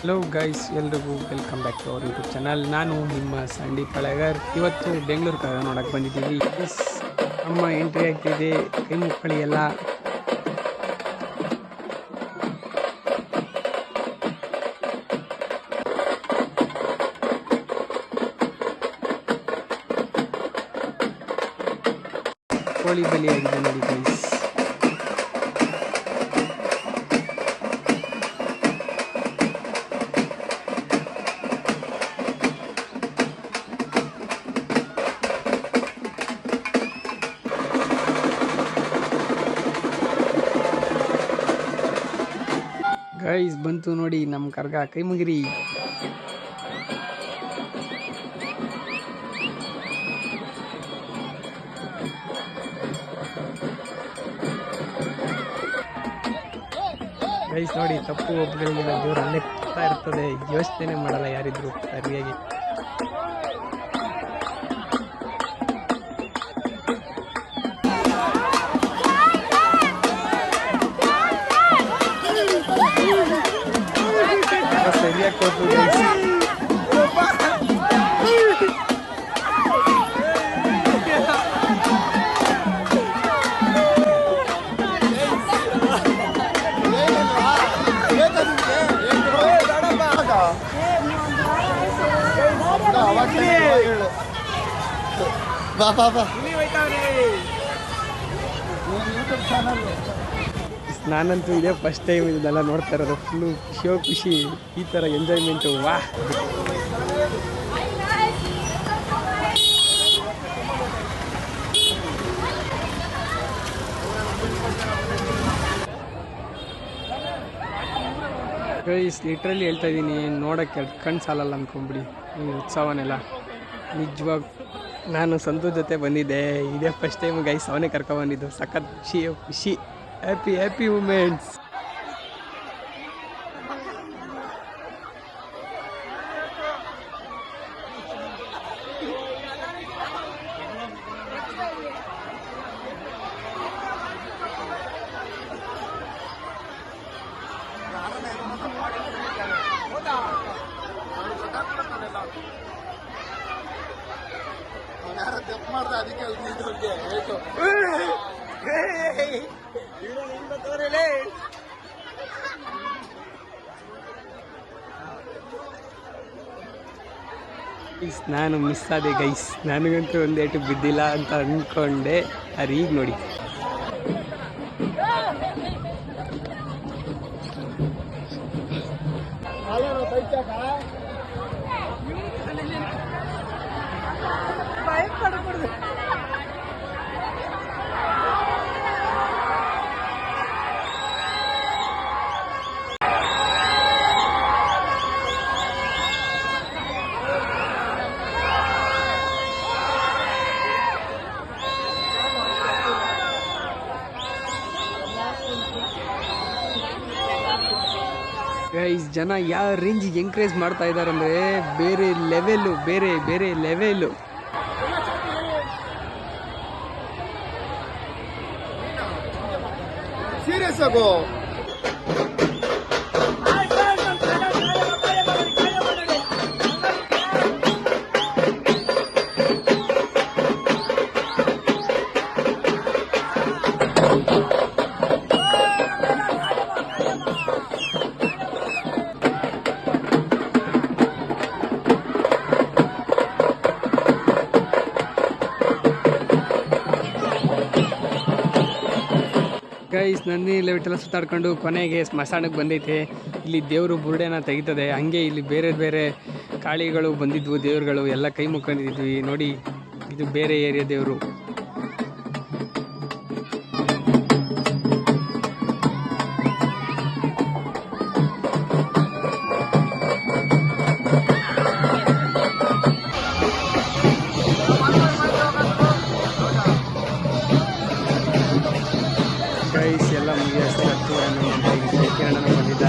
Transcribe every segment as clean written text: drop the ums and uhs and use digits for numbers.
Hello guys, ಎಲ್ರಿಗೂ welcome back to our YouTube channel. ನಾನು ನಿಮ್ಮ ಸಂದೀಪ್ ಹಳೆಗರ್. ಇವತ್ತು ಬೆಂಗಳೂರು ಕರ್ಗ ನೋಡೋಕ್ಕೆ ಬಂದಿದ್ದೀವಿ. ನಮ್ಮ ಎಂಟ್ರಿ ಆಗ್ತಿದೆ, ಕೈ ಮುಕ್ಕಳಿ ಎಲ್ಲ. ಕೋಳಿ ಬಲಿಯಾಗಿದೆ ನೋಡಿ ಗೈಸ್. ಗೈಸ್ ಬಂತು ನೋಡಿ ನಮ್ಮ ಕರ್ಗ, ಕೈ ಮುಗಿರಿ. ಗೈಸ್ ನೋಡಿ, ತಪ್ಪು ಒಬ್ಬಗಳಿಗೆಲ್ಲ ದೇವ್ರು ಅಲ್ಲೇ ಕೂಗ್ತಾ ಇರ್ತದೆ, ಯೋಚನೆ ಮಾಡಲ್ಲ ಯಾರಿದ್ರು ಸರಿಯಾಗಿ. ಸರಿಯಾಗಿ ಕೊಟ್ಟು ನಾನಂತೂ ಇದೇ ಫಸ್ಟ್ ಟೈಮ್ ಇದೆಲ್ಲ ನೋಡ್ತಾ ಇರೋದು. ಫುಲ್ಲು ಖುಷಿ, ಈ ಥರ ಎಂಜಾಯ್ಮೆಂಟು. ವಾಹ್! ಗೈಸ್ ಲಿಟ್ರಲಿ ಹೇಳ್ತಾ ಇದ್ದೀನಿ, ನೋಡೋಕ್ಕೆ ಕಣ್ಣು ಸಾಲಲ್ಲ ಅಂದ್ಕೊಂಬಿಡಿ ಈ ಉತ್ಸವನೆಲ್ಲ. ನಿಜವಾಗ ನಾನು ಸಂತೋಷ್ ಜೊತೆ ಬಂದಿದ್ದೆ, ಇದೇ ಫಸ್ಟ್ ಟೈಮ್ ಗೈಸ್ ಅವನೇ ಕರ್ಕೊಬಂದಿದ್ದು. ಸಖತ್ ಖುಷಿ, ಹ್ಯಾಪಿ ಮೂಮೆಂಟ್ಸ್. ನಾನು ಮಿಸ್ ಆದೆ ಗೈಸ್, ನನಗಂತೂ ಒಂದೇಟು ಬಿದ್ದಿಲ್ಲ ಅಂತ ಅಂದ್ಕೊಂಡೆ. ಅದು ಈಗ ನೋಡಿ. ಗೈಸ್ ಜನ ಯಾವ ರೇಂಜಿಗೆ ಎಂಕರೇಜ್ ಮಾಡ್ತಾ ಇದ್ದಾರೆ ಅಂದರೆ ಬೇರೆ ಲೆವೆಲ್ಲು. ಸೀರಿಯಸ್ ಆಗೋ. ಗೈಸ್ ನಂದಿನಿ ಲೆವೆಟೆಲ್ಲ ಸುತ್ತಾಡ್ಕೊಂಡು ಕೊನೆಗೆ ಸ್ಮಶಾನಕ್ಕೆ ಬಂದೈತೆ. ಇಲ್ಲಿ ದೇವರು ಬುರುಡೆನ ತೆಗಿತದೆ. ಹಂಗೆ ಇಲ್ಲಿ ಬೇರೆ ಕಾಳಿಗಳು ಬಂದಿದ್ವು, ದೇವ್ರುಗಳು ಎಲ್ಲ ಕೈ ಮುಕ್ಕೊಂಡಿದ್ವಿ ನೋಡಿ. ಇದು ಬೇರೆ ಏರಿಯಾ ದೇವರು. ಗೈಸ್ ಎಲ್ಲ ಮುಗಿಯಷ್ಟು ಕಿರಣನ ಬಂದಿದ್ದ.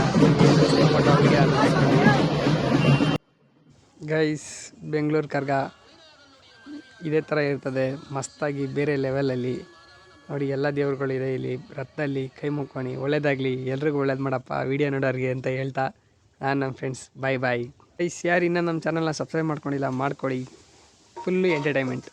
ಗೈಸ್ ಬೆಂಗಳೂರು ಕರ್ಗ ಇದೇ ಥರ ಇರ್ತದೆ, ಮಸ್ತಾಗಿ ಬೇರೆ ಲೆವೆಲಲ್ಲಿ ನೋಡಿ. ಎಲ್ಲ ದೇವ್ರುಗಳಿದೆ ಇಲ್ಲಿ ರಥದಲ್ಲಿ. ಕೈ ಮುಕ್ಕೋಣಿ, ಒಳ್ಳೇದಾಗಲಿ, ಎಲ್ರಿಗೂ ಒಳ್ಳೇದು ಮಾಡಪ್ಪ ವಿಡಿಯೋ ನೋಡೋರಿಗೆ ಅಂತ ಹೇಳ್ತಾ ನಾನು ನಮ್ಮ ಫ್ರೆಂಡ್ಸ್ ಬಾಯ್ ಬಾಯ್. ಗೈಸ್ ಯಾರು ಇನ್ನೂ ನಮ್ಮ ಚಾನಲ್ನ ಸಬ್ಸ್ಕ್ರೈಬ್ ಮಾಡ್ಕೊಂಡಿಲ್ಲ ಮಾಡ್ಕೊಳ್ಳಿ. Full entertainment.